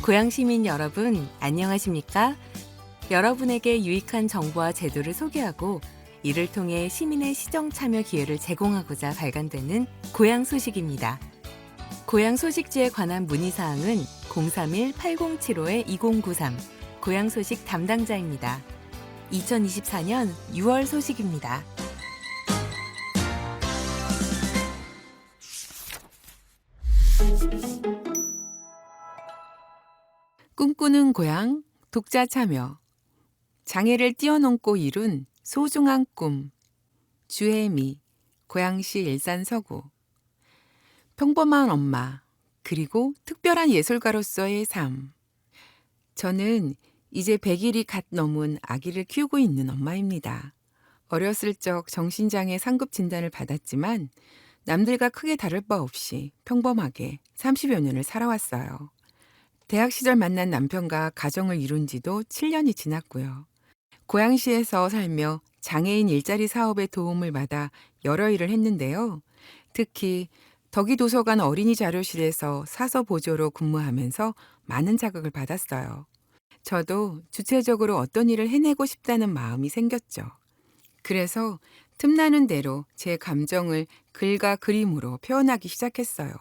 고양 시민 여러분, 안녕하십니까? 여러분에게 유익한 정보와 제도를 소개하고 이를 통해 시민의 시정 참여 기회를 제공하고자 발간되는 고양 소식입니다. 고양 소식지에 관한 문의사항은 031-8075-2093 고양 소식 담당자입니다. 2024년 6월 소식입니다. 꿈꾸는 고향, 독자 참여, 장애를 뛰어넘고 이룬 소중한 꿈, 주혜미, 고양시 일산 서구. 평범한 엄마, 그리고 특별한 예술가로서의 삶. 저는 이제 100일이 갓 넘은 아기를 키우고 있는 엄마입니다. 어렸을 적 정신장애 상급 진단을 받았지만 남들과 크게 다를 바 없이 평범하게 30여 년을 살아왔어요. 대학 시절 만난 남편과 가정을 이룬 지도 7년이 지났고요. 고양시에서 살며 장애인 일자리 사업에 도움을 받아 여러 일을 했는데요. 특히 덕이도서관 어린이 자료실에서 사서 보조로 근무하면서 많은 자극을 받았어요. 저도 주체적으로 어떤 일을 해내고 싶다는 마음이 생겼죠. 그래서 틈나는 대로 제 감정을 글과 그림으로 표현하기 시작했어요.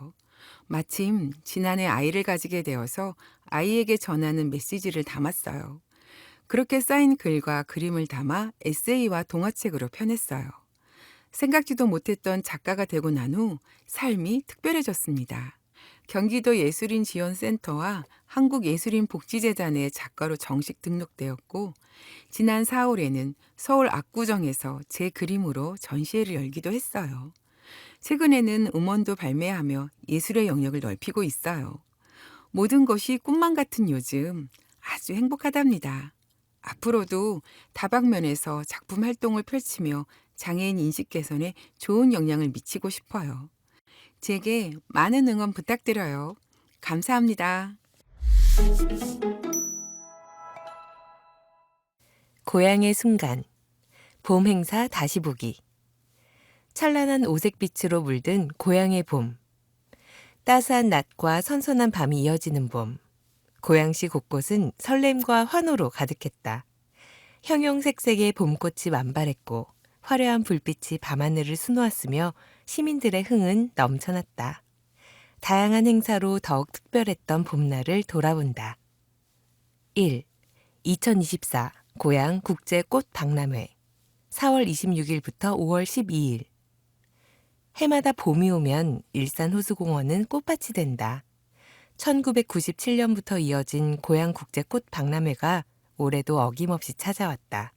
마침 지난해 아이를 가지게 되어서 아이에게 전하는 메시지를 담았어요. 그렇게 쌓인 글과 그림을 담아 에세이와 동화책으로 펴냈어요. 생각지도 못했던 작가가 되고 난 후 삶이 특별해졌습니다. 경기도 예술인지원센터와 한국예술인복지재단의 작가로 정식 등록되었고, 지난 4월에는 서울 압구정에서 제 그림으로 전시회를 열기도 했어요. 최근에는 음원도 발매하며 예술의 영역을 넓히고 있어요. 모든 것이 꿈만 같은 요즘 아주 행복하답니다. 앞으로도 다방면에서 작품 활동을 펼치며 장애인 인식 개선에 좋은 영향을 미치고 싶어요. 제게 많은 응원 부탁드려요. 감사합니다. 고향의 순간, 봄 행사 다시 보기. 찬란한 오색빛으로 물든 고향의 봄. 따스한 낮과 선선한 밤이 이어지는 봄. 고양시 곳곳은 설렘과 환호로 가득했다. 형형색색의 봄꽃이 만발했고 화려한 불빛이 밤하늘을 수놓았으며 시민들의 흥은 넘쳐났다. 다양한 행사로 더욱 특별했던 봄날을 돌아본다. 1. 2024 고양 국제꽃 박람회 4월 26일부터 5월 12일. 해마다 봄이 오면 일산 호수공원은 꽃밭이 된다. 1997년부터 이어진 고양 국제꽃 박람회가 올해도 어김없이 찾아왔다.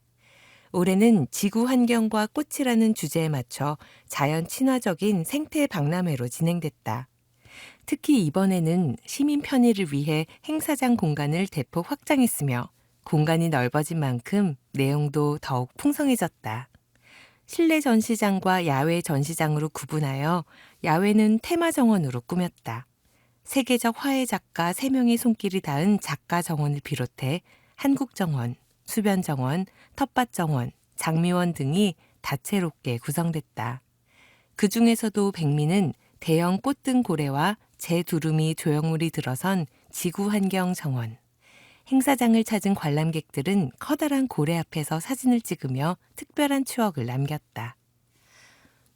올해는 지구 환경과 꽃이라는 주제에 맞춰 자연 친화적인 생태 박람회로 진행됐다. 특히 이번에는 시민 편의를 위해 행사장 공간을 대폭 확장했으며 공간이 넓어진 만큼 내용도 더욱 풍성해졌다. 실내 전시장과 야외 전시장으로 구분하여 야외는 테마 정원으로 꾸몄다. 세계적 화해 작가 3명의 손길이 닿은 작가 정원을 비롯해 한국정원, 수변정원, 텃밭정원, 장미원 등이 다채롭게 구성됐다. 그 중에서도 백미는 대형 꽃등 고래와 재두루미 조형물이 들어선 지구환경정원. 행사장을 찾은 관람객들은 커다란 고래 앞에서 사진을 찍으며 특별한 추억을 남겼다.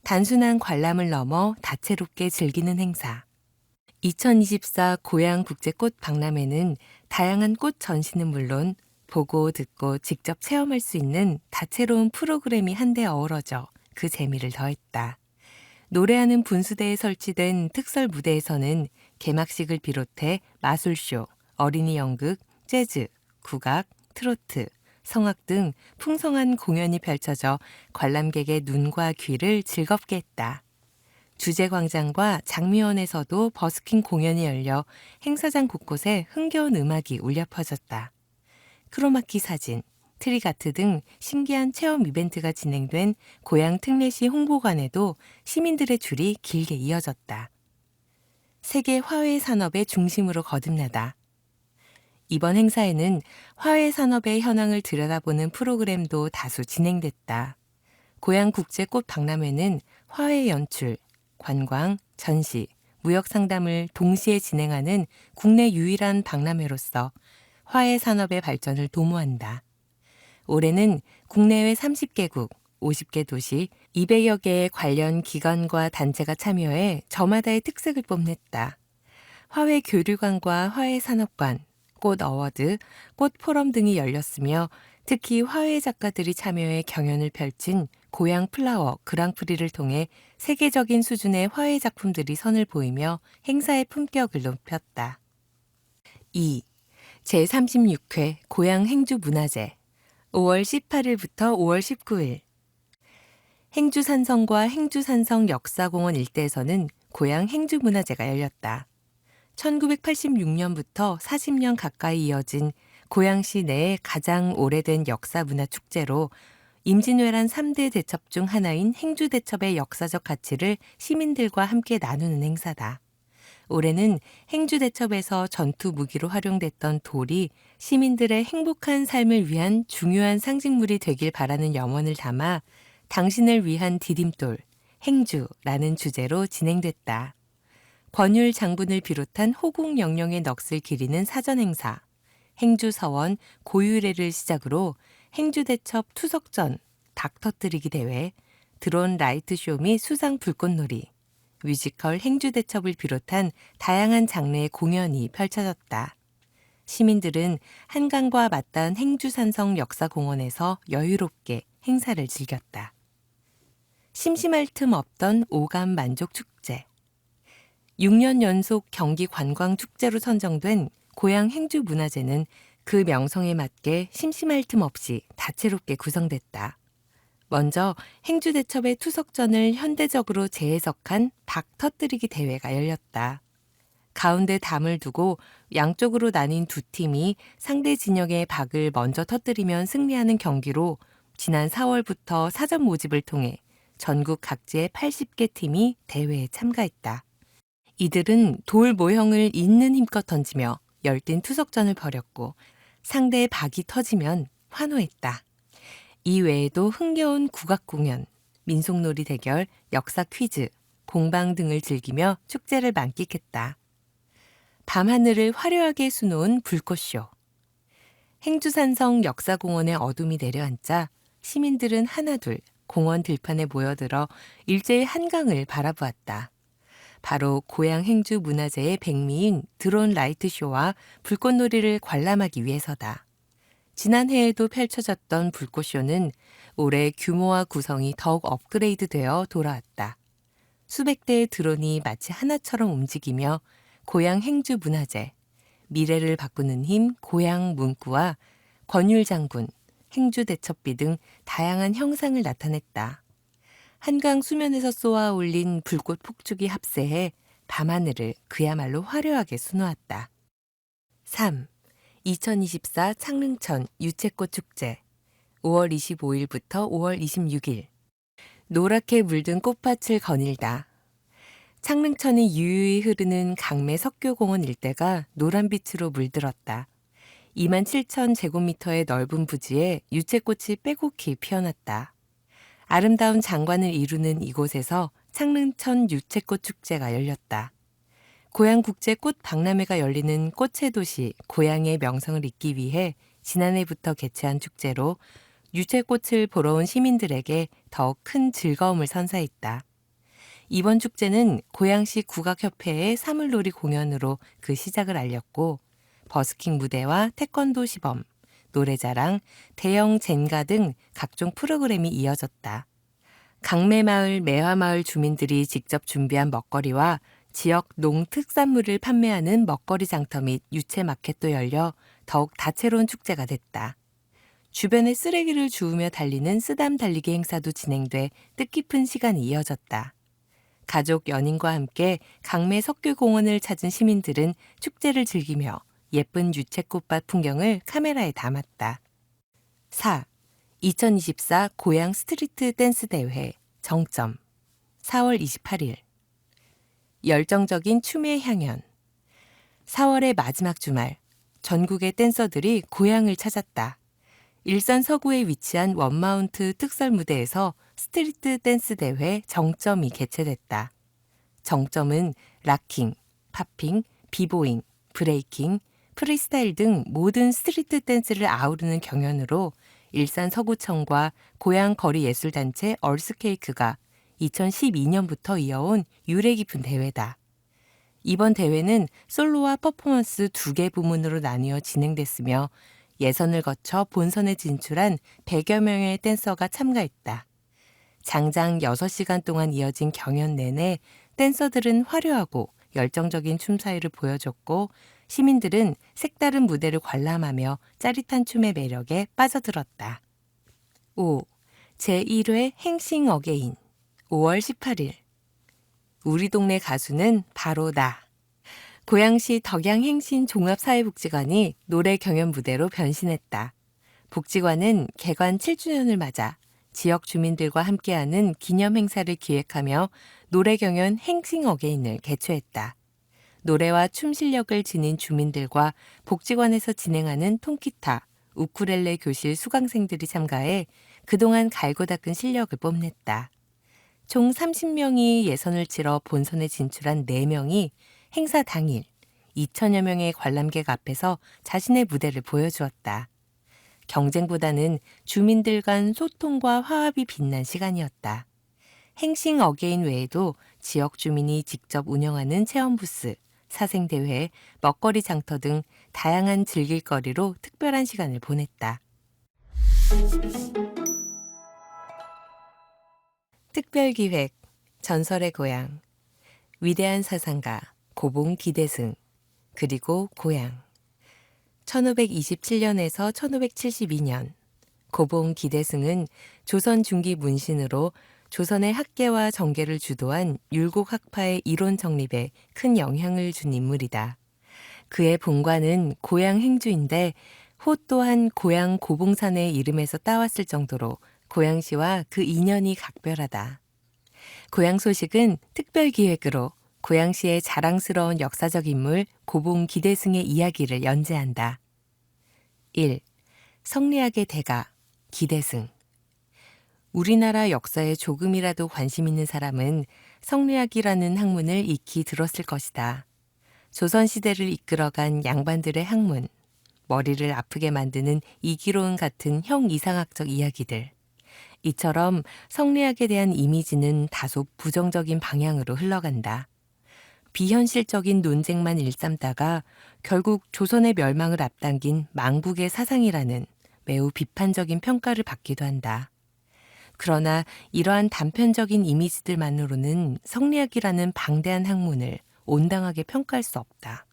단순한 관람을 넘어 다채롭게 즐기는 행사. 2024 고양 국제꽃 박람회는 다양한 꽃 전시는 물론 보고 듣고 직접 체험할 수 있는 다채로운 프로그램이 한데 어우러져 그 재미를 더했다. 노래하는 분수대에 설치된 특설 무대에서는 개막식을 비롯해 마술쇼, 어린이 연극, 재즈, 국악, 트로트, 성악 등 풍성한 공연이 펼쳐져 관람객의 눈과 귀를 즐겁게 했다. 주제광장과 장미원에서도 버스킹 공연이 열려 행사장 곳곳에 흥겨운 음악이 울려 퍼졌다. 크로마키 사진, 트리가트 등 신기한 체험 이벤트가 진행된 고양 특례시 홍보관에도 시민들의 줄이 길게 이어졌다. 세계 화훼 산업의 중심으로 거듭나다. 이번 행사에는 화훼 산업의 현황을 들여다보는 프로그램도 다수 진행됐다. 고양 국제꽃 박람회는 화훼 연출, 관광, 전시, 무역 상담을 동시에 진행하는 국내 유일한 박람회로서 화훼 산업의 발전을 도모한다. 올해는 국내외 30개국, 50개 도시, 200여 개의 관련 기관과 단체가 참여해 저마다의 특색을 뽐냈다. 화훼 교류관과 화훼 산업관, 꽃 어워드, 꽃 포럼 등이 열렸으며 특히 화훼 작가들이 참여해 경연을 펼친 고향 플라워 그랑프리를 통해 세계적인 수준의 화훼 작품들이 선을 보이며 행사의 품격을 높였다. 2. 제36회 고향 행주 문화제 5월 18일부터 5월 19일 행주산성과 행주산성 역사공원 일대에서는 고향 행주문화제가 열렸다. 1986년부터 40년 가까이 이어진 고양시 내의 가장 오래된 역사문화축제로 임진왜란 3대 대첩 중 하나인 행주대첩의 역사적 가치를 시민들과 함께 나누는 행사다. 올해는 행주대첩에서 전투 무기로 활용됐던 돌이 시민들의 행복한 삶을 위한 중요한 상징물이 되길 바라는 염원을 담아 당신을 위한 디딤돌, 행주라는 주제로 진행됐다. 권율 장군을 비롯한 호국 영령의 넋을 기리는 사전행사, 행주서원 고유례를 시작으로 행주대첩 투석전, 닭 터뜨리기 대회, 드론 라이트쇼 및 수상 불꽃놀이, 뮤지컬 행주대첩을 비롯한 다양한 장르의 공연이 펼쳐졌다. 시민들은 한강과 맞닿은 행주산성 역사공원에서 여유롭게 행사를 즐겼다. 심심할 틈 없던 오감 만족 축제. 6년 연속 경기 관광축제로 선정된 고향 행주문화제는 그 명성에 맞게 심심할 틈 없이 다채롭게 구성됐다. 먼저 행주대첩의 투석전을 현대적으로 재해석한 닭 터뜨리기 대회가 열렸다. 가운데 담을 두고 양쪽으로 나뉜 두 팀이 상대 진영의 박을 먼저 터뜨리면 승리하는 경기로 지난 4월부터 사전 모집을 통해 전국 각지의 80개 팀이 대회에 참가했다. 이들은 돌 모형을 있는 힘껏 던지며 열띤 투석전을 벌였고 상대의 박이 터지면 환호했다. 이 외에도 흥겨운 국악공연, 민속놀이 대결, 역사 퀴즈, 공방 등을 즐기며 축제를 만끽했다. 밤하늘을 화려하게 수놓은 불꽃쇼. 행주산성 역사공원의 어둠이 내려앉자 시민들은 하나둘 공원 들판에 모여들어 일제히 한강을 바라보았다. 바로 고향 행주 문화제의 백미인 드론 라이트쇼와 불꽃놀이를 관람하기 위해서다. 지난해에도 펼쳐졌던 불꽃쇼는 올해 규모와 구성이 더욱 업그레이드되어 돌아왔다. 수백 대의 드론이 마치 하나처럼 움직이며 고향 행주 문화제, 미래를 바꾸는 힘 고향 문구와 권율 장군, 행주 대첩비 등 다양한 형상을 나타냈다. 한강 수면에서 쏘아 올린 불꽃 폭죽이 합세해 밤하늘을 그야말로 화려하게 수놓았다. 3. 2024 창릉천 유채꽃 축제 5월 25일부터 5월 26일 노랗게 물든 꽃밭을 거닐다. 창릉천이 유유히 흐르는 강매 석교공원 일대가 노란빛으로 물들었다. 27,000제곱미터의 넓은 부지에 유채꽃이 빼곡히 피어났다. 아름다운 장관을 이루는 이곳에서 창릉천 유채꽃 축제가 열렸다. 고향국제꽃 박람회가 열리는 꽃의 도시 고향의 명성을 잇기 위해 지난해부터 개최한 축제로 유채꽃을 보러 온 시민들에게 더욱 큰 즐거움을 선사했다. 이번 축제는 고양시 국악협회의 사물놀이 공연으로 그 시작을 알렸고 버스킹 무대와 태권도 시범, 노래자랑, 대형 젠가 등 각종 프로그램이 이어졌다. 강매마을 매화마을 주민들이 직접 준비한 먹거리와 지역 농특산물을 판매하는 먹거리 장터 및 유채 마켓도 열려 더욱 다채로운 축제가 됐다. 주변에 쓰레기를 주우며 달리는 쓰담 달리기 행사도 진행돼 뜻깊은 시간이 이어졌다. 가족 연인과 함께 강매 석교공원을 찾은 시민들은 축제를 즐기며 예쁜 유채꽃밭 풍경을 카메라에 담았다. 4. 2024 고향 스트리트 댄스 대회 정점 4월 28일 열정적인 춤의 향연 4월의 마지막 주말 전국의 댄서들이 고향을 찾았다. 일산 서구에 위치한 원마운트 특설 무대에서 스트리트 댄스 대회 정점이 개최됐다. 정점은 락킹, 팝핑, 비보잉, 브레이킹, 프리스타일 등 모든 스트리트 댄스를 아우르는 경연으로 일산 서구청과 고양거리예술단체 얼스케이크가 2012년부터 이어온 유래 깊은 대회다. 이번 대회는 솔로와 퍼포먼스 2개 부문으로 나뉘어 진행됐으며 예선을 거쳐 본선에 진출한 100여 명의 댄서가 참가했다. 장장 6시간 동안 이어진 경연 내내 댄서들은 화려하고 열정적인 춤사위를 보여줬고 시민들은 색다른 무대를 관람하며 짜릿한 춤의 매력에 빠져들었다. 5. 제1회 행싱 어게인 5월 18일 우리 동네 가수는 바로 나. 고양시 덕양행신 종합사회복지관이 노래 경연 무대로 변신했다. 복지관은 개관 7주년을 맞아 지역 주민들과 함께하는 기념 행사를 기획하며 노래 경연 행싱 어게인을 개최했다. 노래와 춤 실력을 지닌 주민들과 복지관에서 진행하는 통기타, 우쿨렐레 교실 수강생들이 참가해 그동안 갈고 닦은 실력을 뽐냈다. 총 30명이 예선을 치러 본선에 진출한 4명이 행사 당일 2천여 명의 관람객 앞에서 자신의 무대를 보여주었다. 경쟁보다는 주민들 간 소통과 화합이 빛난 시간이었다. 행싱 어게인 외에도 지역 주민이 직접 운영하는 체험부스, 사생대회, 먹거리 장터 등 다양한 즐길거리로 특별한 시간을 보냈다. 특별기획 전설의 고향 위대한 사상가 고봉 기대승 그리고 고향 1527년에서 1572년 고봉 기대승은 조선 중기 문신으로 조선의 학계와 정계를 주도한 율곡 학파의 이론 정립에 큰 영향을 준 인물이다. 그의 본관은 고향 행주인데 호 또한 고향 고봉산의 이름에서 따왔을 정도로 고양시와 그 인연이 각별하다. 고향 소식은 특별기획으로 고양시의 자랑스러운 역사적 인물 고봉 기대승의 이야기를 연재한다. 1. 성리학의 대가 기대승 우리나라 역사에 조금이라도 관심 있는 사람은 성리학이라는 학문을 익히 들었을 것이다. 조선시대를 이끌어간 양반들의 학문, 머리를 아프게 만드는 이기로운 같은 형이상학적 이야기들. 이처럼 성리학에 대한 이미지는 다소 부정적인 방향으로 흘러간다. 비현실적인 논쟁만 일삼다가 결국 조선의 멸망을 앞당긴 망국의 사상이라는 매우 비판적인 평가를 받기도 한다. 그러나 이러한 단편적인 이미지들만으로는 성리학이라는 방대한 학문을 온당하게 평가할 수 없다.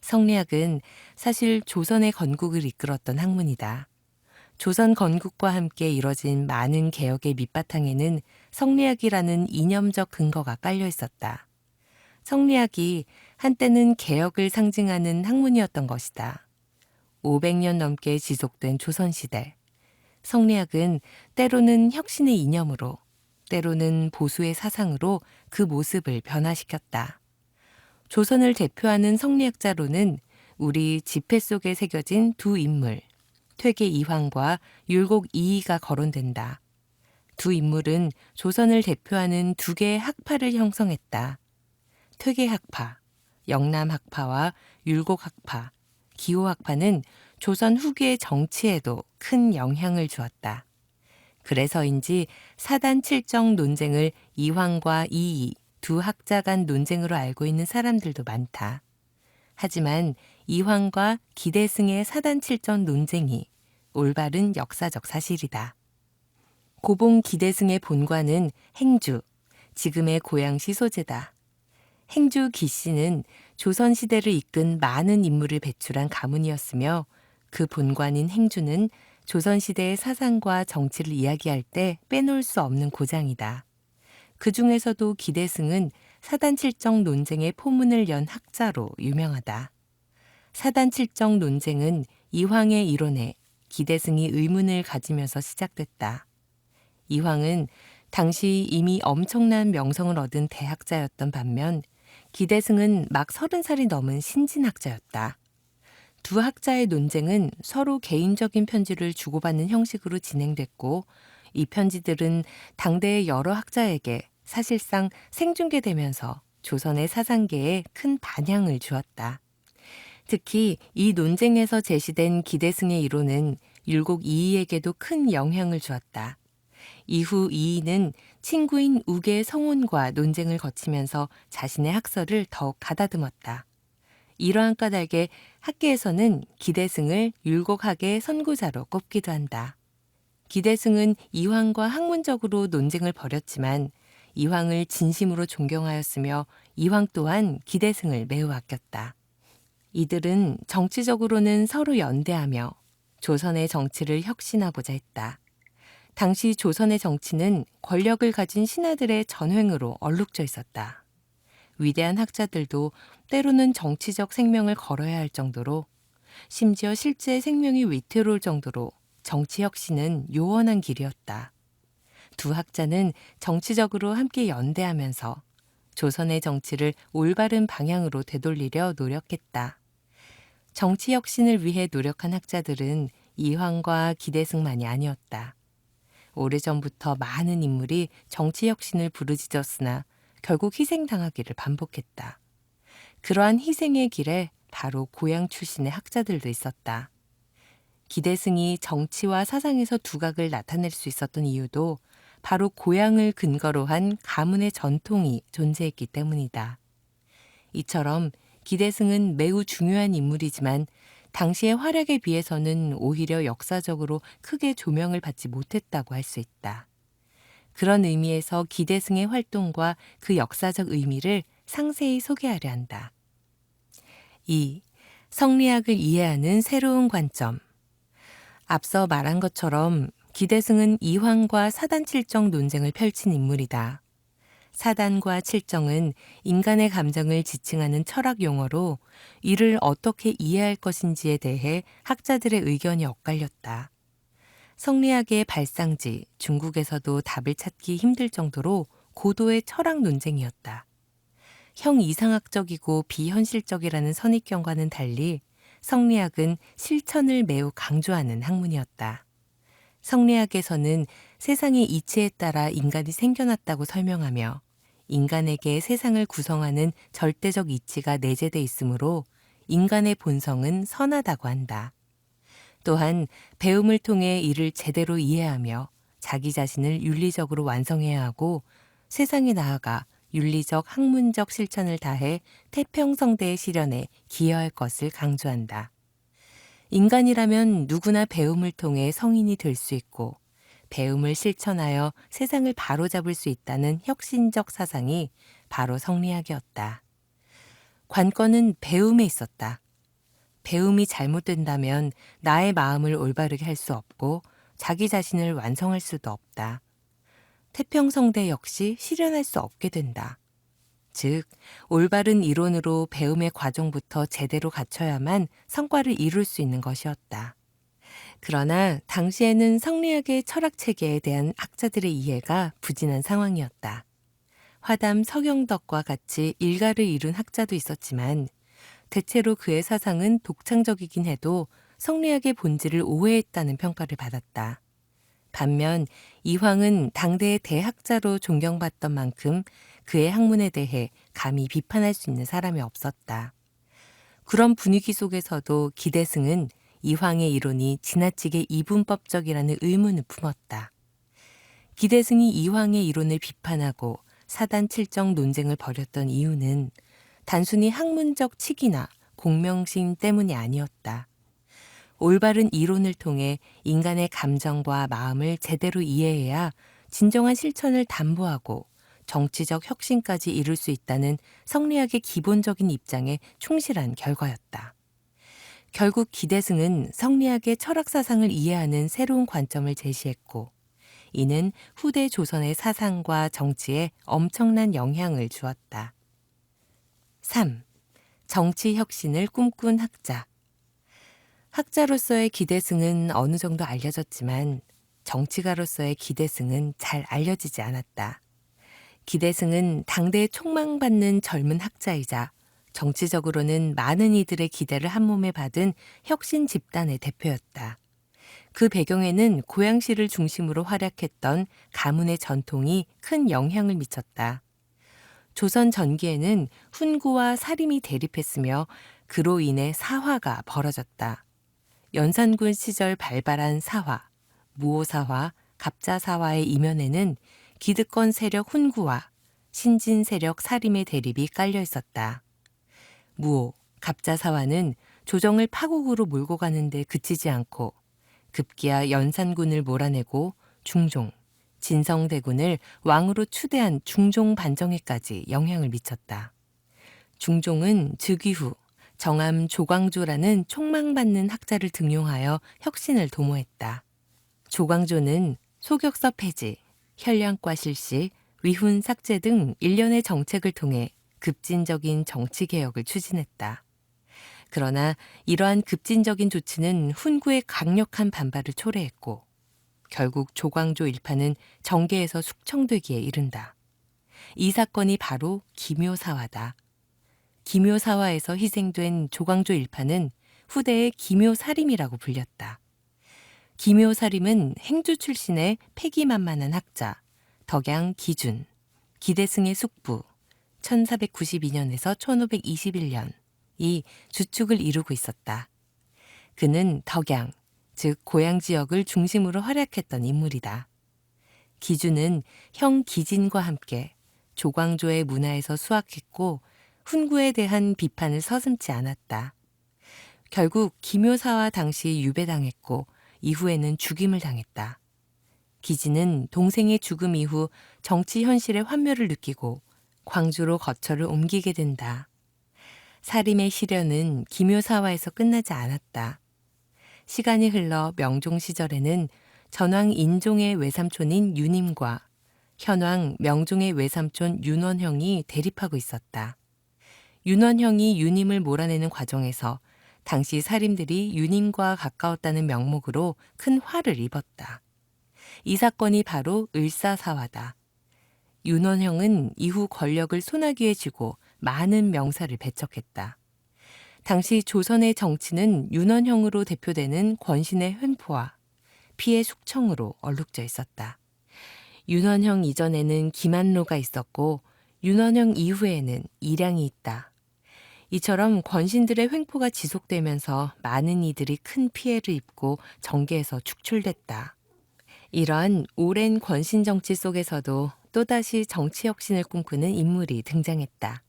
성리학은 사실 조선의 건국을 이끌었던 학문이다. 조선 건국과 함께 이뤄진 많은 개혁의 밑바탕에는 성리학이라는 이념적 근거가 깔려 있었다. 성리학이 한때는 개혁을 상징하는 학문이었던 것이다. 500년 넘게 지속된 조선시대. 성리학은 때로는 혁신의 이념으로, 때로는 보수의 사상으로 그 모습을 변화시켰다. 조선을 대표하는 성리학자로는 우리 지폐 속에 새겨진 두 인물, 퇴계 이황과 율곡 이이가 거론된다. 두 인물은 조선을 대표하는 두 개의 학파를 형성했다. 퇴계학파, 영남학파와 율곡학파, 기호학파는 조선 후기의 정치에도 큰 영향을 주었다. 그래서인지 사단 칠정 논쟁을 이황과 이이 두 학자 간 논쟁으로 알고 있는 사람들도 많다. 하지만 이황과 기대승의 사단 칠정 논쟁이 올바른 역사적 사실이다. 고봉 기대승의 본관은 행주, 지금의 고양시 소재다. 행주 기씨는 조선시대를 이끈 많은 인물을 배출한 가문이었으며 그 본관인 행주는 조선시대의 사상과 정치를 이야기할 때 빼놓을 수 없는 고장이다. 그 중에서도 기대승은 사단칠정 논쟁의 포문을 연 학자로 유명하다. 사단칠정 논쟁은 이황의 이론에 기대승이 의문을 가지면서 시작됐다. 이황은 당시 이미 엄청난 명성을 얻은 대학자였던 반면 기대승은 막 30살이 넘은 신진학자였다. 두 학자의 논쟁은 서로 개인적인 편지를 주고받는 형식으로 진행됐고 이 편지들은 당대의 여러 학자에게 사실상 생중계되면서 조선의 사상계에 큰 반향을 주었다. 특히 이 논쟁에서 제시된 기대승의 이론은 율곡 이이에게도 큰 영향을 주었다. 이후 이이는 친구인 우계 성운과 논쟁을 거치면서 자신의 학설을 더욱 가다듬었다. 이러한 까닭에 학계에서는 기대승을 율곡학의 선구자로 꼽기도 한다. 기대승은 이황과 학문적으로 논쟁을 벌였지만 이황을 진심으로 존경하였으며 이황 또한 기대승을 매우 아꼈다. 이들은 정치적으로는 서로 연대하며 조선의 정치를 혁신하고자 했다. 당시 조선의 정치는 권력을 가진 신하들의 전횡으로 얼룩져 있었다. 위대한 학자들도 때로는 정치적 생명을 걸어야 할 정도로, 심지어 실제 생명이 위태로울 정도로 정치 혁신은 요원한 길이었다. 두 학자는 정치적으로 함께 연대하면서 조선의 정치를 올바른 방향으로 되돌리려 노력했다. 정치 혁신을 위해 노력한 학자들은 이황과 기대승만이 아니었다. 오래전부터 많은 인물이 정치 혁신을 부르짖었으나 결국 희생당하기를 반복했다. 그러한 희생의 길에 바로 고향 출신의 학자들도 있었다. 기대승이 정치와 사상에서 두각을 나타낼 수 있었던 이유도 바로 고향을 근거로 한 가문의 전통이 존재했기 때문이다. 이처럼 기대승은 매우 중요한 인물이지만 당시의 활약에 비해서는 오히려 역사적으로 크게 조명을 받지 못했다고 할 수 있다. 그런 의미에서 기대승의 활동과 그 역사적 의미를 상세히 소개하려 한다. 2. 성리학을 이해하는 새로운 관점. 앞서 말한 것처럼 기대승은 이황과 사단칠정 논쟁을 펼친 인물이다. 사단과 칠정은 인간의 감정을 지칭하는 철학 용어로 이를 어떻게 이해할 것인지에 대해 학자들의 의견이 엇갈렸다. 성리학의 발상지 중국에서도 답을 찾기 힘들 정도로 고도의 철학 논쟁이었다. 형이상학적이고 비현실적이라는 선입견과는 달리 성리학은 실천을 매우 강조하는 학문이었다. 성리학에서는 세상의 이치에 따라 인간이 생겨났다고 설명하며 인간에게 세상을 구성하는 절대적 이치가 내재돼 있으므로 인간의 본성은 선하다고 한다. 또한 배움을 통해 이를 제대로 이해하며 자기 자신을 윤리적으로 완성해야 하고 세상에 나아가 윤리적 학문적 실천을 다해 태평성대의 실현에 기여할 것을 강조한다. 인간이라면 누구나 배움을 통해 성인이 될 수 있고 배움을 실천하여 세상을 바로잡을 수 있다는 혁신적 사상이 바로 성리학이었다. 관건은 배움에 있었다. 배움이 잘못된다면 나의 마음을 올바르게 할 수 없고 자기 자신을 완성할 수도 없다. 태평성대 역시 실현할 수 없게 된다. 즉, 올바른 이론으로 배움의 과정부터 제대로 갖춰야만 성과를 이룰 수 있는 것이었다. 그러나 당시에는 성리학의 철학 체계에 대한 학자들의 이해가 부진한 상황이었다. 화담 서경덕과 같이 일가를 이룬 학자도 있었지만 대체로 그의 사상은 독창적이긴 해도 성리학의 본질을 오해했다는 평가를 받았다. 반면 이황은 당대의 대학자로 존경받던 만큼 그의 학문에 대해 감히 비판할 수 있는 사람이 없었다. 그런 분위기 속에서도 기대승은 이황의 이론이 지나치게 이분법적이라는 의문을 품었다. 기대승이 이황의 이론을 비판하고 사단칠정 논쟁을 벌였던 이유는 단순히 학문적 치기나 공명심 때문이 아니었다. 올바른 이론을 통해 인간의 감정과 마음을 제대로 이해해야 진정한 실천을 담보하고 정치적 혁신까지 이룰 수 있다는 성리학의 기본적인 입장에 충실한 결과였다. 결국 기대승은 성리학의 철학 사상을 이해하는 새로운 관점을 제시했고 이는 후대 조선의 사상과 정치에 엄청난 영향을 주었다. 3. 정치 혁신을 꿈꾼 학자. 학자로서의 기대승은 어느 정도 알려졌지만 정치가로서의 기대승은 잘 알려지지 않았다. 기대승은 당대에 촉망받는 젊은 학자이자 정치적으로는 많은 이들의 기대를 한몸에 받은 혁신 집단의 대표였다. 그 배경에는 고양시를 중심으로 활약했던 가문의 전통이 큰 영향을 미쳤다. 조선 전기에는 훈구와 사림이 대립했으며 그로 인해 사화가 벌어졌다. 연산군 시절 발발한 사화, 무오사화, 갑자사화의 이면에는 기득권 세력 훈구와 신진 세력 사림의 대립이 깔려 있었다. 무오, 갑자사화는 조정을 파국으로 몰고 가는데 그치지 않고 급기야 연산군을 몰아내고 중종, 진성대군을 왕으로 추대한 중종 반정에까지 영향을 미쳤다. 중종은 즉위 후 정암 조광조라는 촉망받는 학자를 등용하여 혁신을 도모했다. 조광조는 소격서 폐지, 현량과 실시, 위훈 삭제 등 일련의 정책을 통해 급진적인 정치개혁을 추진했다. 그러나 이러한 급진적인 조치는 훈구의 강력한 반발을 초래했고 결국 조광조 일파는 정계에서 숙청되기에 이른다. 이 사건이 바로 기묘사화다. 기묘사화에서 희생된 조광조 일파는 후대의 기묘사림이라고 불렸다. 기묘사림은 행주 출신의 패기만만한 학자, 덕양 기준, 기대승의 숙부, 1492년에서 1521년 이 주축을 이루고 있었다. 그는 덕양, 즉 고향 지역을 중심으로 활약했던 인물이다. 기준은 형 기진과 함께 조광조의 문화에서 수학했고 훈구에 대한 비판을 서슴지 않았다. 결국 기묘사화 당시 유배당했고 이후에는 죽임을 당했다. 기진은 동생의 죽음 이후 정치 현실의 환멸을 느끼고 광주로 거처를 옮기게 된다. 사림의 시련은 기묘사화에서 끝나지 않았다. 시간이 흘러 명종 시절에는 전왕 인종의 외삼촌인 유님과 현왕 명종의 외삼촌 윤원형이 대립하고 있었다. 윤원형이 유님을 몰아내는 과정에서 당시 사림들이 유님과 가까웠다는 명목으로 큰 화를 입었다. 이 사건이 바로 을사사화다. 윤원형은 이후 권력을 손아귀에 쥐고 많은 명사를 배척했다. 당시 조선의 정치는 윤원형으로 대표되는 권신의 횡포와 피해 숙청으로 얼룩져 있었다. 윤원형 이전에는 김한로가 있었고 윤원형 이후에는 이량이 있다. 이처럼 권신들의 횡포가 지속되면서 많은 이들이 큰 피해를 입고 정계에서 축출됐다. 이러한 오랜 권신 정치 속에서도 또다시 정치 혁신을 꿈꾸는 인물이 등장했다.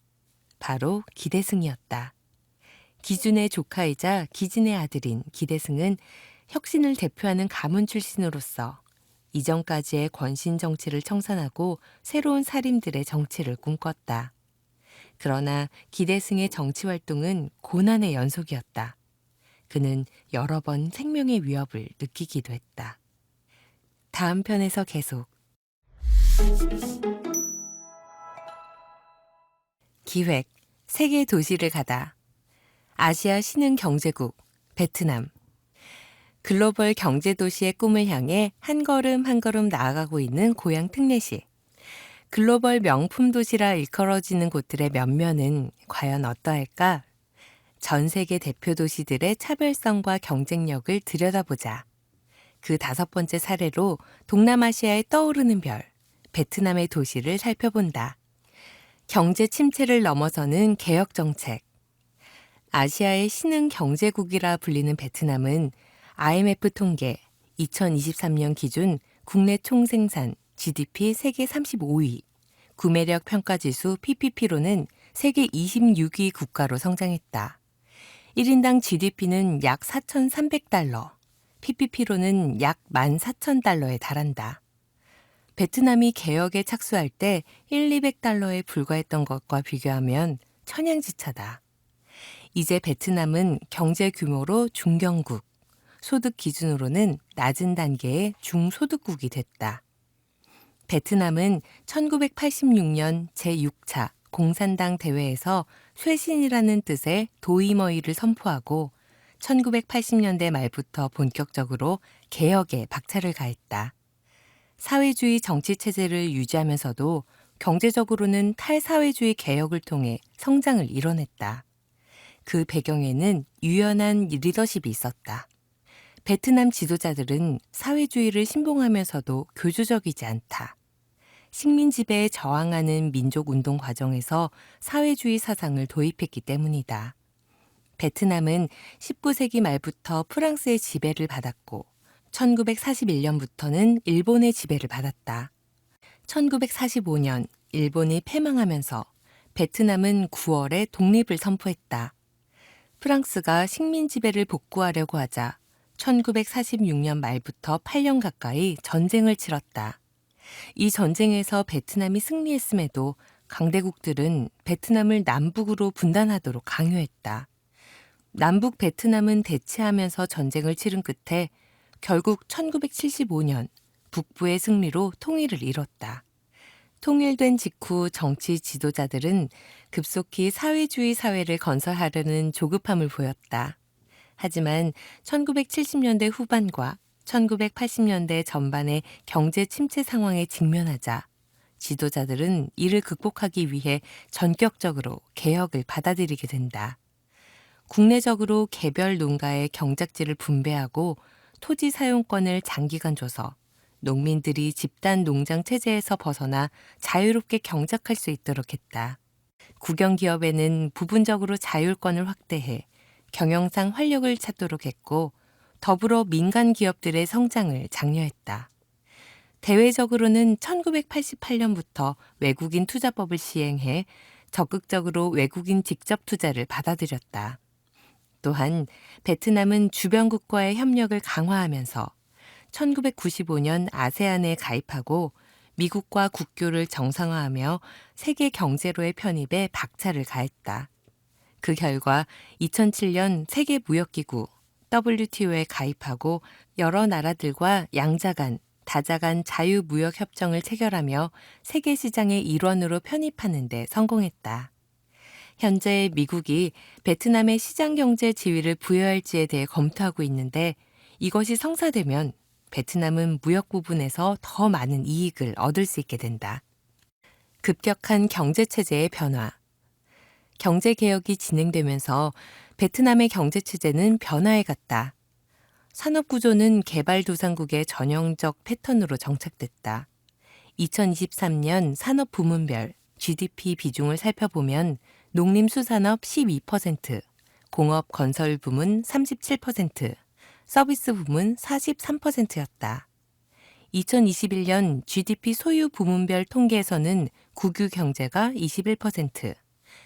바로 기대승이었다. 기준의 조카이자 기진의 아들인 기대승은 혁신을 대표하는 가문 출신으로서 이전까지의 권신 정치를 청산하고 새로운 사림들의 정치를 꿈꿨다. 그러나 기대승의 정치 활동은 고난의 연속이었다. 그는 여러 번 생명의 위협을 느끼기도 했다. 다음 편에서 계속. 기획, 세계 도시를 가다. 아시아 신흥 경제국, 베트남. 글로벌 경제도시의 꿈을 향해 한 걸음 한 걸음 나아가고 있는 고향 특례시. 글로벌 명품 도시라 일컬어지는 곳들의 면면은 과연 어떠할까? 전 세계 대표 도시들의 차별성과 경쟁력을 들여다보자. 그 5번째 사례로 동남아시아의 떠오르는 별, 베트남의 도시를 살펴본다. 경제 침체를 넘어서는 개혁 정책. 아시아의 신흥 경제국이라 불리는 베트남은 IMF 통계 2023년 기준 국내 총생산 GDP 세계 35위, 구매력 평가지수 PPP로는 세계 26위 국가로 성장했다. 1인당 GDP는 약 4,300달러, PPP로는 약 14,000달러에 달한다. 베트남이 개혁에 착수할 때 200달러에 불과했던 것과 비교하면 천양지차다. 이제 베트남은 경제 규모로 중견국, 소득 기준으로는 낮은 단계의 중소득국이 됐다. 베트남은 1986년 제6차 공산당 대회에서 쇄신이라는 뜻의 도이머이를 선포하고 1980년대 말부터 본격적으로 개혁에 박차를 가했다. 사회주의 정치체제를 유지하면서도 경제적으로는 탈사회주의 개혁을 통해 성장을 이뤄냈다. 그 배경에는 유연한 리더십이 있었다. 베트남 지도자들은 사회주의를 신봉하면서도 교조적이지 않다. 식민 지배에 저항하는 민족 운동 과정에서 사회주의 사상을 도입했기 때문이다. 베트남은 19세기 말부터 프랑스의 지배를 받았고 1941년부터는 일본의 지배를 받았다. 1945년 일본이 패망하면서 베트남은 9월에 독립을 선포했다. 프랑스가 식민 지배를 복구하려고 하자 1946년 말부터 8년 가까이 전쟁을 치렀다. 이 전쟁에서 베트남이 승리했음에도 강대국들은 베트남을 남북으로 분단하도록 강요했다. 남북 베트남은 대치하면서 전쟁을 치른 끝에 결국 1975년 북부의 승리로 통일을 이뤘다. 통일된 직후 정치 지도자들은 급속히 사회주의 사회를 건설하려는 조급함을 보였다. 하지만 1970년대 후반과 1980년대 전반의 경제 침체 상황에 직면하자 지도자들은 이를 극복하기 위해 전격적으로 개혁을 받아들이게 된다. 국내적으로 개별 농가의 경작지를 분배하고 토지 사용권을 장기간 줘서 농민들이 집단 농장 체제에서 벗어나 자유롭게 경작할 수 있도록 했다. 국영기업에는 부분적으로 자율권을 확대해 경영상 활력을 찾도록 했고 더불어 민간 기업들의 성장을 장려했다. 대외적으로는 1988년부터 외국인 투자법을 시행해 적극적으로 외국인 직접 투자를 받아들였다. 또한 베트남은 주변국과의 협력을 강화하면서 1995년 아세안에 가입하고 미국과 국교를 정상화하며 세계 경제로의 편입에 박차를 가했다. 그 결과 2007년 세계무역기구 WTO에 가입하고 여러 나라들과 양자 간, 다자 간 자유무역협정을 체결하며 세계시장의 일원으로 편입하는 데 성공했다. 현재 미국이 베트남의 시장경제 지위를 부여할지에 대해 검토하고 있는데 이것이 성사되면 베트남은 무역 부분에서 더 많은 이익을 얻을 수 있게 된다. 급격한 경제체제의 변화. 경제개혁이 진행되면서 베트남의 경제체제는 변화해 갔다. 산업구조는 개발도상국의 전형적 패턴으로 정착됐다. 2023년 산업부문별 GDP 비중을 살펴보면 농림수산업 12%, 공업건설 부문 37%, 서비스 부문 43%였다. 2021년 GDP 소유 부문별 통계에서는 국유 경제가 21%,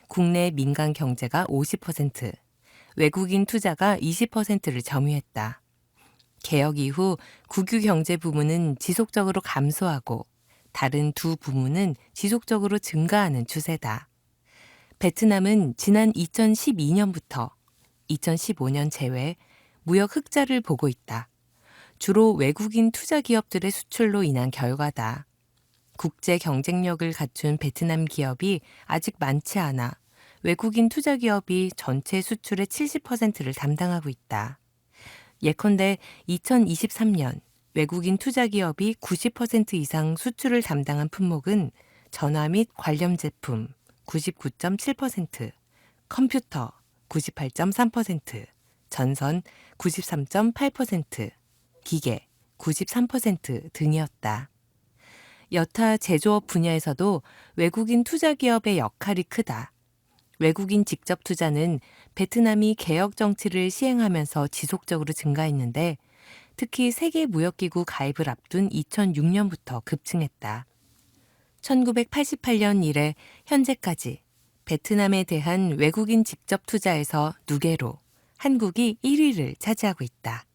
국내 민간 경제가 50%, 외국인 투자가 20%를 점유했다. 개혁 이후 국유 경제 부문은 지속적으로 감소하고 다른 두 부문은 지속적으로 증가하는 추세다. 베트남은 지난 2012년부터 2015년 제외 무역 흑자를 보고 있다. 주로 외국인 투자 기업들의 수출로 인한 결과다. 국제 경쟁력을 갖춘 베트남 기업이 아직 많지 않아 외국인 투자 기업이 전체 수출의 70%를 담당하고 있다. 예컨대 2023년 외국인 투자 기업이 90% 이상 수출을 담당한 품목은 전화 및 관련 제품 99.7%, 컴퓨터 98.3%, 전선 93.8%, 기계 93% 등이었다. 여타 제조업 분야에서도 외국인 투자 기업의 역할이 크다. 외국인 직접 투자는 베트남이 개혁 정치를 시행하면서 지속적으로 증가했는데 특히 세계무역기구 가입을 앞둔 2006년부터 급증했다. 1988년 이래 현재까지 베트남에 대한 외국인 직접 투자에서 누계로 한국이 1위를 차지하고 있다.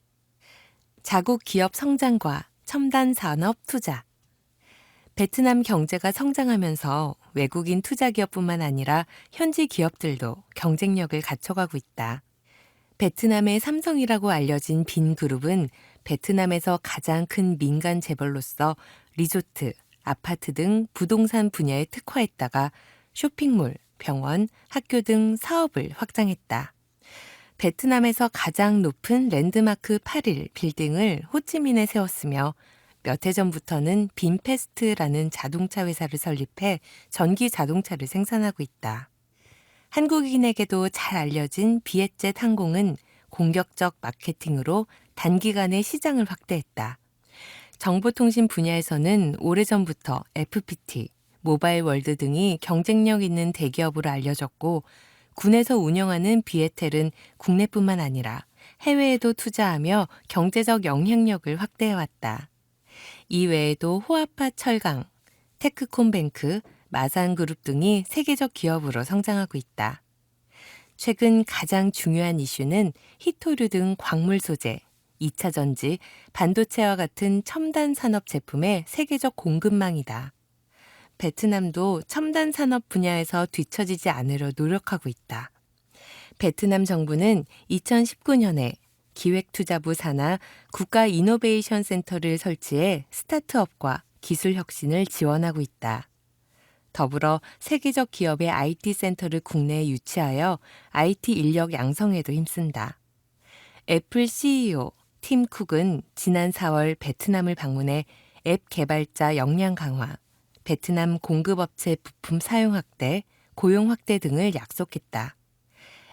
자국 기업 성장과 첨단 산업 투자. 베트남 경제가 성장하면서 외국인 투자 기업뿐만 아니라 현지 기업들도 경쟁력을 갖춰가고 있다. 베트남의 삼성이라고 알려진 빈그룹은 베트남에서 가장 큰 민간 재벌로서 리조트, 아파트 등 부동산 분야에 특화했다가 쇼핑몰, 병원, 학교 등 사업을 확장했다. 베트남에서 가장 높은 랜드마크 8일 빌딩을 호치민에 세웠으며 몇 해 전부터는 빈페스트라는 자동차 회사를 설립해 전기 자동차를 생산하고 있다. 한국인에게도 잘 알려진 비엣젯 항공은 공격적 마케팅으로 단기간에 시장을 확대했다. 정보통신 분야에서는 오래전부터 FPT, 모바일 월드 등이 경쟁력 있는 대기업으로 알려졌고, 군에서 운영하는 비에텔은 국내뿐만 아니라 해외에도 투자하며 경제적 영향력을 확대해왔다. 이외에도 호아파 철강, 테크콤뱅크, 마산그룹 등이 세계적 기업으로 성장하고 있다. 최근 가장 중요한 이슈는 히토류 등 광물 소재, 2차 전지, 반도체와 같은 첨단 산업 제품의 세계적 공급망이다. 베트남도 첨단 산업 분야에서 뒤처지지 않으려 노력하고 있다. 베트남 정부는 2019년에 기획투자부 산하 국가 이노베이션 센터를 설치해 스타트업과 기술 혁신을 지원하고 있다. 더불어 세계적 기업의 IT 센터를 국내에 유치하여 IT 인력 양성에도 힘쓴다. 애플 CEO 팀 쿡은 지난 4월 베트남을 방문해 앱 개발자 역량 강화, 베트남 공급업체 부품 사용 확대, 고용 확대 등을 약속했다.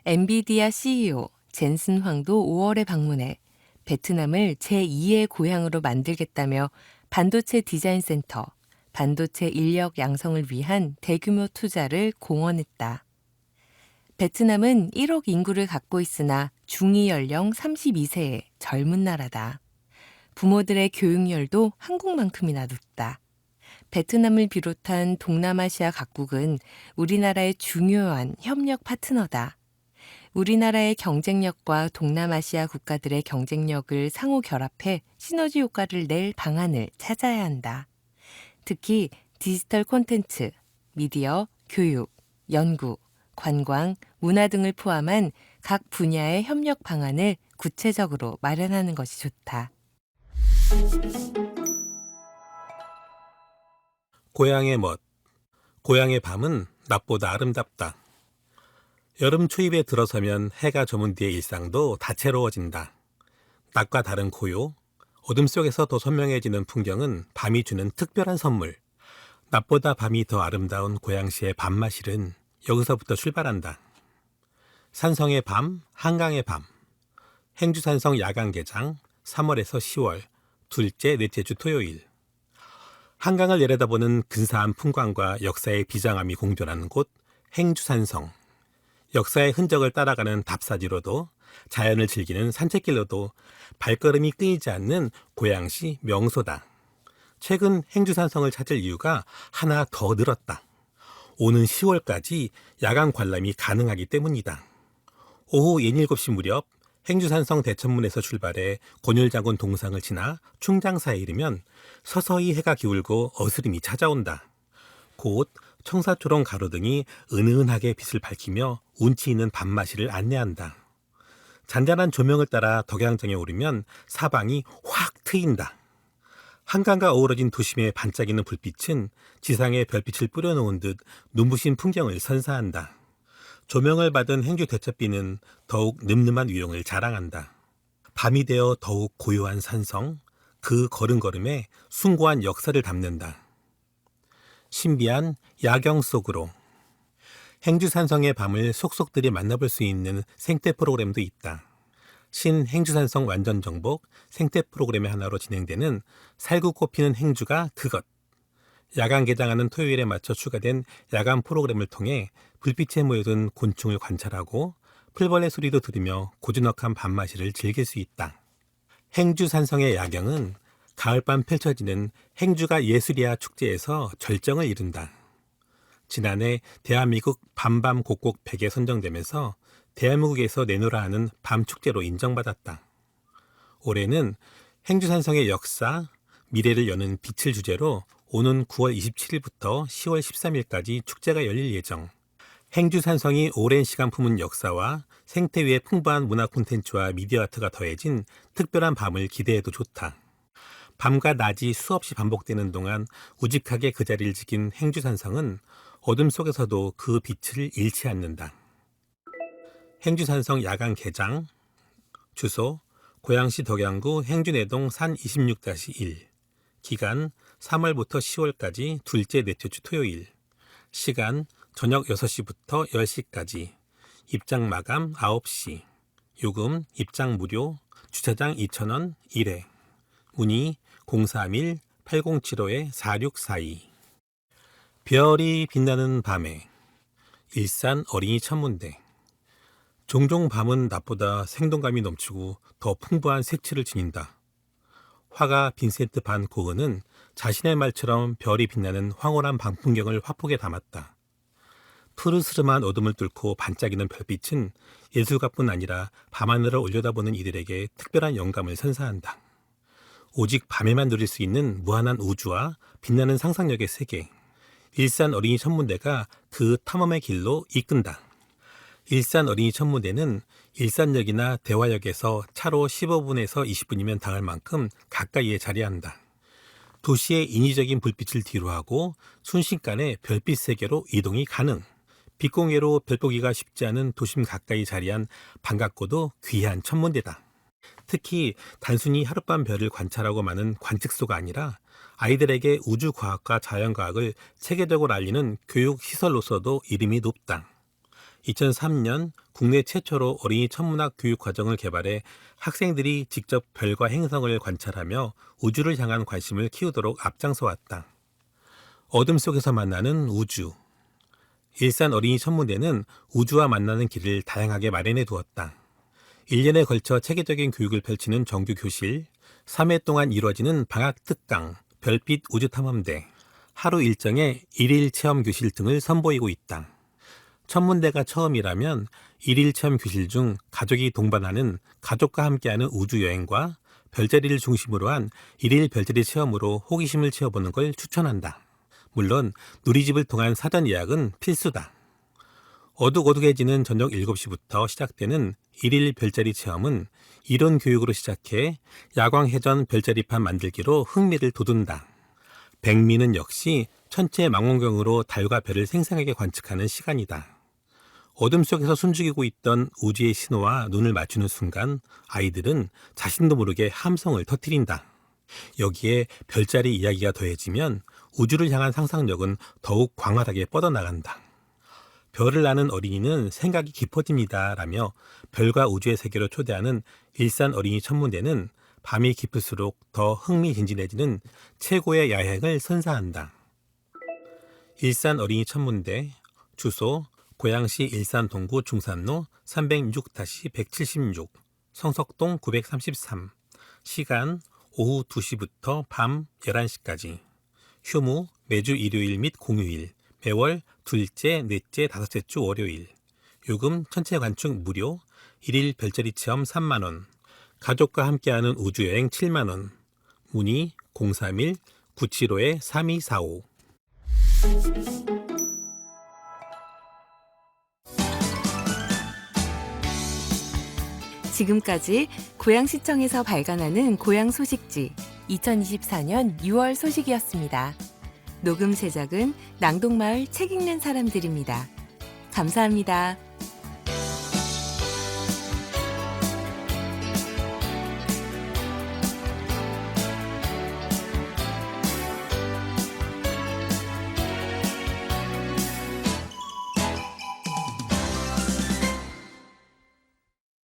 엔비디아 CEO 젠슨 황도 5월에 방문해 베트남을 제2의 고향으로 만들겠다며 반도체 디자인 센터, 반도체 인력 양성을 위한 대규모 투자를 공언했다. 베트남은 1억 인구를 갖고 있으나 중위 연령 32세의 젊은 나라다. 부모들의 교육열도 한국만큼이나 높다. 베트남을 비롯한 동남아시아 각국은 우리나라의 중요한 협력 파트너다. 우리나라의 경쟁력과 동남아시아 국가들의 경쟁력을 상호 결합해 시너지 효과를 낼 방안을 찾아야 한다. 특히 디지털 콘텐츠, 미디어, 교육, 연구, 관광, 문화 등을 포함한 각 분야의 협력 방안을 구체적으로 마련하는 것이 좋다. 고향의 멋. 고향의 밤은 낮보다 아름답다. 여름 초입에 들어서면 해가 저문 뒤의 일상도 다채로워진다. 낮과 다른 고요, 어둠 속에서 더 선명해지는 풍경은 밤이 주는 특별한 선물. 낮보다 밤이 더 아름다운 고양시의 밤마실은 여기서부터 출발한다. 산성의 밤, 한강의 밤. 행주산성 야간 개장 3월에서 10월, 둘째, 넷째 주 토요일. 한강을 내려다보는 근사한 풍광과 역사의 비장함이 공존하는 곳 행주산성. 역사의 흔적을 따라가는 답사지로도 자연을 즐기는 산책길로도 발걸음이 끊이지 않는 고양시 명소다. 최근 행주산성을 찾을 이유가 하나 더 늘었다. 오는 10월까지 야간 관람이 가능하기 때문이다. 오후 7시 무렵 행주산성 대천문에서 출발해 곤율장군 동상을 지나 충장사에 이르면 서서히 해가 기울고 어스름이 찾아온다. 곧 청사초롱 가로등이 은은하게 빛을 밝히며 운치 있는 밤마실을 안내한다. 잔잔한 조명을 따라 덕양정에 오르면 사방이 확 트인다. 한강과 어우러진 도심의 반짝이는 불빛은 지상에 별빛을 뿌려놓은 듯 눈부신 풍경을 선사한다. 조명을 받은 행주 대첩비는 더욱 늠름한 위용을 자랑한다. 밤이 되어 더욱 고요한 산성, 그 걸음걸음에 숭고한 역사를 담는다. 신비한 야경 속으로. 행주산성의 밤을 속속들이 만나볼 수 있는 생태 프로그램도 있다. 신행주산성 완전정복 생태 프로그램의 하나로 진행되는 살구 꽃피는 행주가 그것. 야간 개장하는 토요일에 맞춰 추가된 야간 프로그램을 통해 불빛에 모여든 곤충을 관찰하고 풀벌레 소리도 들으며 고즈넉한 밤마실을 즐길 수 있다. 행주산성의 야경은 가을밤 펼쳐지는 행주가 예술이야 축제에서 절정을 이룬다. 지난해 대한민국 밤밤 곡곡 100에 선정되면서 대한민국에서 내노라 하는 밤축제로 인정받았다. 올해는 행주산성의 역사, 미래를 여는 빛을 주제로 오는 9월 27일부터 10월 13일까지 축제가 열릴 예정. 행주산성이 오랜 시간 품은 역사와 생태 위의 풍부한 문화 콘텐츠와 미디어 아트가 더해진 특별한 밤을 기대해도 좋다. 밤과 낮이 수없이 반복되는 동안 우직하게 그 자리를 지킨 행주산성은 어둠 속에서도 그 빛을 잃지 않는다. 행주산성 야간 개장. 주소 고양시 덕양구 행주내동 산 26-1. 기간 3월부터 10월까지 둘째 넷째 주 토요일. 시간 저녁 6시부터 10시까지. 입장 마감 9시. 요금 입장 무료. 주차장 2,000원 1회. 문의 031-8075-4642 별이 빛나는 밤에 일산 어린이 천문대. 종종 밤은 낮보다 생동감이 넘치고 더 풍부한 색채를 지닌다. 화가 빈센트 반 고흐는 자신의 말처럼 별이 빛나는 황홀한 밤 풍경을 화폭에 담았다. 푸르스름한 어둠을 뚫고 반짝이는 별빛은 예술가뿐 아니라 밤하늘을 올려다보는 이들에게 특별한 영감을 선사한다. 오직 밤에만 누릴 수 있는 무한한 우주와 빛나는 상상력의 세계. 일산 어린이 천문대가 그 탐험의 길로 이끈다. 일산 어린이 천문대는 일산역이나 대화역에서 차로 15분에서 20분이면 닿을 만큼 가까이에 자리한다. 도시의 인위적인 불빛을 뒤로하고 순식간에 별빛 세계로 이동이 가능. 빛공해로 별 보기가 쉽지 않은 도심 가까이 자리한 반갑고도 귀한 천문대다. 특히 단순히 하룻밤 별을 관찰하고 마는 관측소가 아니라 아이들에게 우주과학과 자연과학을 체계적으로 알리는 교육시설로서도 이름이 높다. 2003년 국내 최초로 어린이 천문학 교육 과정을 개발해 학생들이 직접 별과 행성을 관찰하며 우주를 향한 관심을 키우도록 앞장서왔다. 어둠 속에서 만나는 우주. 일산 어린이 천문대는 우주와 만나는 길을 다양하게 마련해 두었다. 1년에 걸쳐 체계적인 교육을 펼치는 정규 교실, 3회 동안 이루어지는 방학 특강, 별빛 우주탐험대, 하루 일정의 1일 체험 교실 등을 선보이고 있다. 천문대가 처음이라면 1일 체험 교실 중 가족이 동반하는 가족과 함께하는 우주여행과 별자리를 중심으로 한 1일 별자리 체험으로 호기심을 채워보는 걸 추천한다. 물론 누리집을 통한 사전 예약은 필수다. 어둑어둑해지는 저녁 7시부터 시작되는 1일 별자리 체험은 이론 교육으로 시작해 야광회전 별자리판 만들기로 흥미를 돋운다. 백미는 역시 천체 망원경으로 달과 별을 생생하게 관측하는 시간이다. 어둠 속에서 숨죽이고 있던 우주의 신호와 눈을 맞추는 순간 아이들은 자신도 모르게 함성을 터뜨린다. 여기에 별자리 이야기가 더해지면 우주를 향한 상상력은 더욱 광활하게 뻗어나간다. 별을 아는 어린이는 생각이 깊어집니다 라며 별과 우주의 세계로 초대하는 일산 어린이 천문대는 밤이 깊을수록 더 흥미진진해지는 최고의 야행을 선사한다. 일산 어린이 천문대. 주소 고양시 일산 동구 중산로 306-176 성석동 933. 시간 오후 2시부터 밤 11시까지. 휴무 매주 일요일 및 공휴일, 매월 둘째, 넷째, 다섯째 주 월요일. 요금 천체 관측 무료, 1일 별자리 체험 3만원, 가족과 함께하는 우주여행 7만원. 문의 031-975-3245. 지금까지 고양시청에서 발간하는 고양 소식지 2024년 6월 소식이었습니다. 녹음 제작은 낭동마을 책 읽는 사람들입니다. 감사합니다.